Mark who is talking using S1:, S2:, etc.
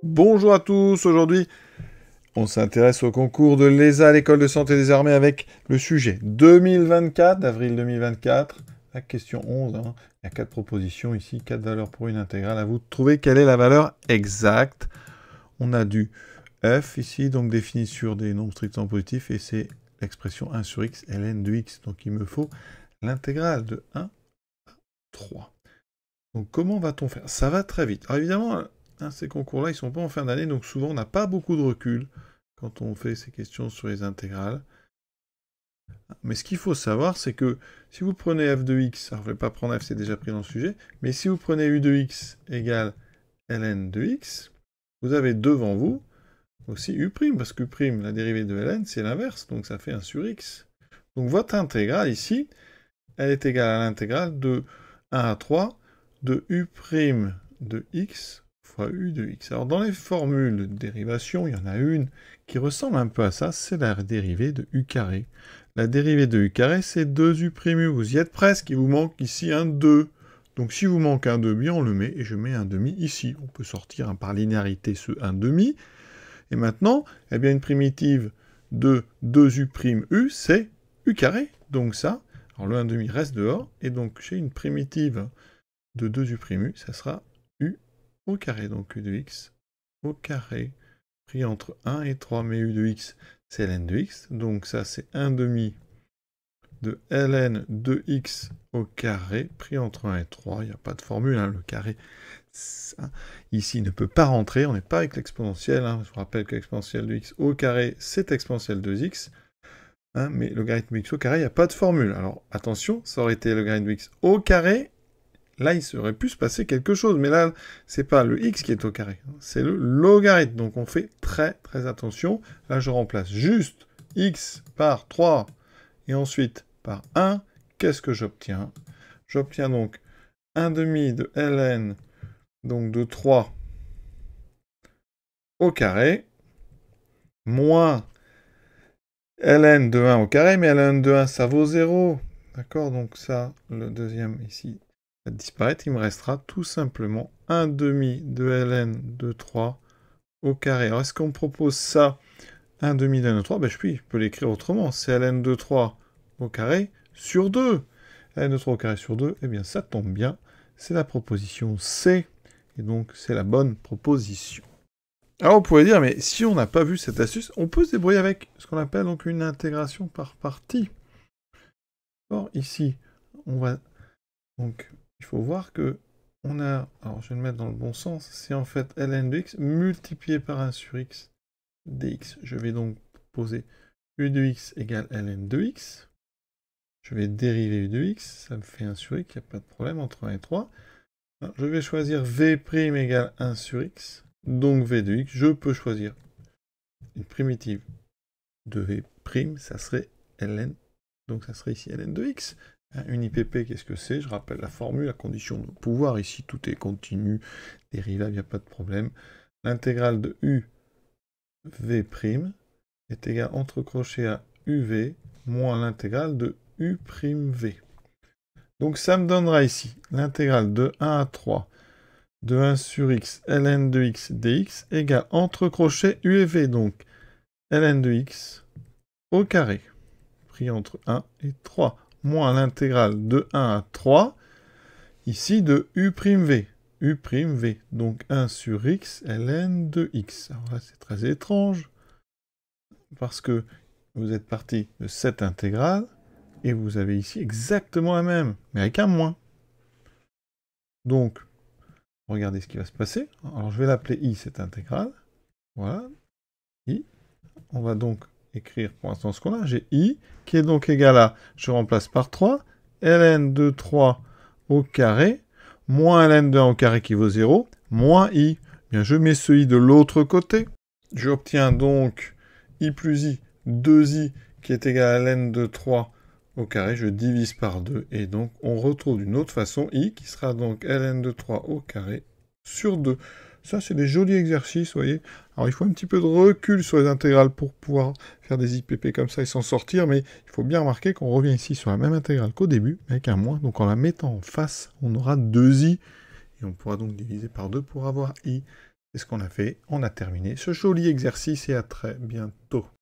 S1: Bonjour à tous, aujourd'hui on s'intéresse au concours de l'ESA à l'école de santé des armées avec le sujet 2024, d'avril 2024, la question 11, hein. Il y a 4 propositions ici, 4 valeurs pour une intégrale, à vous de trouver quelle est la valeur exacte. On a du f ici, donc défini sur des nombres strictement positifs, et c'est l'expression 1 sur x, ln de x, donc il me faut l'intégrale de 1 à 3. Donc comment va-t-on faire? Ça va très vite. Alors évidemment, hein, ces concours-là, ils ne sont pas en fin d'année, donc souvent on n'a pas beaucoup de recul quand on fait ces questions sur les intégrales. Mais ce qu'il faut savoir, c'est que si vous prenez f de x, alors je ne vais pas prendre f, c'est déjà pris dans le sujet, mais si vous prenez u de x égale ln de x, vous avez devant vous aussi u', parce que u', la dérivée de ln, c'est l'inverse, donc ça fait 1 sur x. Donc votre intégrale ici, elle est égale à l'intégrale de 1 à 3 de u' de x fois u de x. Alors dans les formules de dérivation, il y en a une qui ressemble un peu à ça, c'est la dérivée de u carré. La dérivée de u carré, c'est 2u'. Vous y êtes presque, il vous manque ici un 2. Donc si vous manque un demi, on le met, et je mets un demi ici. On peut sortir par linéarité ce 1 demi. Et maintenant, eh bien, une primitive de 2u', c'est u carré. Donc ça, alors le 1 demi reste dehors, et donc j'ai une primitive de 2u', ça sera u au carré, donc u de x au carré, pris entre 1 et 3, mais u de x, c'est ln de x, donc ça c'est 1 demi de ln de x au carré, pris entre 1 et 3, il n'y a pas de formule, hein, le carré, ça, ici ne peut pas rentrer, on n'est pas avec l'exponentielle, hein, je vous rappelle que l'exponentielle de x au carré, c'est exponentielle de x, hein, mais logarithme de x au carré, il n'y a pas de formule. Alors attention, ça aurait été logarithme de x au carré, là il serait pu se passer quelque chose, mais là, c'est pas le x qui est au carré, c'est le logarithme, donc on fait très très attention. Là je remplace juste x par 3, et ensuite par 1, qu'est-ce que j'obtiens? J'obtiens donc 1 demi de ln, donc de 3 au carré, moins ln de 1 au carré, mais ln de 1, ça vaut 0. D'accord? Donc ça, le deuxième ici, va disparaître. Il me restera tout simplement 1 demi de ln de 3 au carré. Alors, est-ce qu'on me propose ça, 1 demi de ln de 3? Ben, je peux l'écrire autrement. C'est ln de 3 au carré sur 2. Ln de 3 au carré sur 2, eh bien, ça tombe bien. C'est la proposition C. Et donc, c'est la bonne proposition. Alors vous pouvez dire, mais si on n'a pas vu cette astuce, on peut se débrouiller avec ce qu'on appelle donc une intégration par partie. Or ici, on va donc il faut voir que on a, alors je vais le mettre dans le bon sens, c'est en fait ln de x multiplié par 1 sur x dx. Je vais donc poser u de x égale ln de x. Je vais dériver u de x, ça me fait 1 sur x, il n'y a pas de problème entre 1 et 3. Alors, je vais choisir v' égale 1 sur x, donc v de x, je peux choisir une primitive de v', ça serait ln, donc ça serait ici ln de x. Une IPP, qu'est-ce que c'est? Je rappelle la formule, la condition de pouvoir, ici tout est continu, dérivable, il n'y a pas de problème. L'intégrale de u v' est égale entre crochets à uv moins l'intégrale de u'v. Donc ça me donnera ici l'intégrale de 1 à 3 de 1 sur x ln de x dx égale entre crochets u et v, donc ln de x au carré, pris entre 1 et 3, moins l'intégrale de 1 à 3, ici de u'v, u'v, donc 1 sur x ln de x. Alors là, c'est très étrange, parce que vous êtes parti de cette intégrale, et vous avez ici exactement la même, mais avec un moins. Donc, regardez ce qui va se passer. Alors, je vais l'appeler i, cette intégrale. Voilà, i. On va donc écrire pour l'instant ce qu'on a. J'ai i, qui est donc égal à, je remplace par 3, ln de 3 au carré, moins ln de 1 au carré qui vaut 0, moins i. Bien, je mets ce i de l'autre côté. J'obtiens donc i plus i, 2i, qui est égal à ln de 3 au carré. Je divise par 2, et donc on retrouve d'une autre façon i, qui sera donc ln de 3 au carré sur 2. Ça, c'est des jolis exercices, vous voyez. Alors, il faut un petit peu de recul sur les intégrales pour pouvoir faire des IPP comme ça et s'en sortir, mais il faut bien remarquer qu'on revient ici sur la même intégrale qu'au début, avec un moins. Donc, en la mettant en face, on aura 2i, et on pourra donc diviser par 2 pour avoir i. C'est ce qu'on a fait. On a terminé ce joli exercice et à très bientôt.